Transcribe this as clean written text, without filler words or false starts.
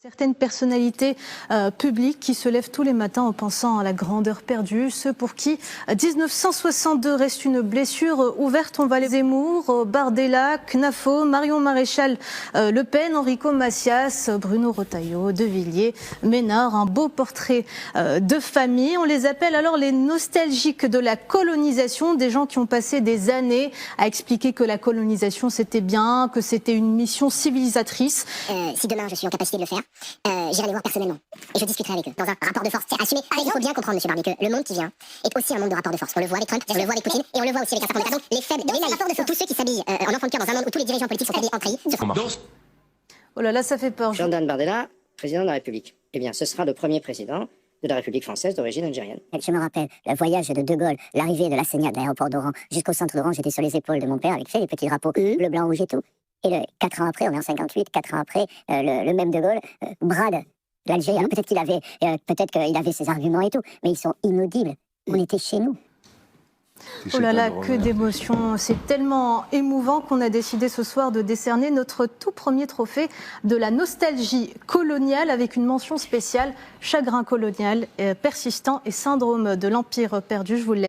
Certaines personnalités publiques qui se lèvent tous les matins en pensant à la grandeur perdue, ceux pour qui 1962 reste une blessure ouverte. On va les Zemmour, Bardella, Knafo, Marion Maréchal Le Pen, Enrico Macias, Bruno Retailleau, De Villiers, Ménard, un beau portrait de famille. On les appelle alors les nostalgiques de la colonisation, des gens qui ont passé des années à expliquer que la colonisation c'était bien, que c'était une mission civilisatrice. Si demain je suis en capacité de le faire, j'irai les voir personnellement et je discuterai avec eux dans un rapport de force assumé. Il faut bien comprendre, monsieur Barnier, que le monde qui vient est aussi un monde de rapport de force. On le voit avec Trump, on le voit avec Poutine et on le voit aussi avec un certain nombre de les faibles, les naïfs, tous ceux qui s'habillent en enfant de cœur dans un monde où tous les dirigeants politiques sont habillés en treillis. Oh là là, ça fait peur. Jordan Bardella, président de la République. Eh bien, ce sera le premier président de la République française d'origine algérienne. Je me rappelle le voyage de De Gaulle, l'arrivée de la Seignade de l'aéroport d'Oran jusqu'au centre d'Oran, j'étais sur les épaules de mon père avec les petits drapeaux bleu, blanc, rouge et tout. Et 4 ans après, on est en 58, 4 ans après, le même De Gaulle brade l'Algérie. Alors peut-être qu'il avait ses arguments et tout, mais ils sont inaudibles. On était chez nous. Oh là là, que d'émotions. C'est tellement émouvant qu'on a décidé ce soir de décerner notre tout premier trophée de la nostalgie coloniale avec une mention spéciale, chagrin colonial persistant et syndrome de l'empire perdu. Je vous le laisse.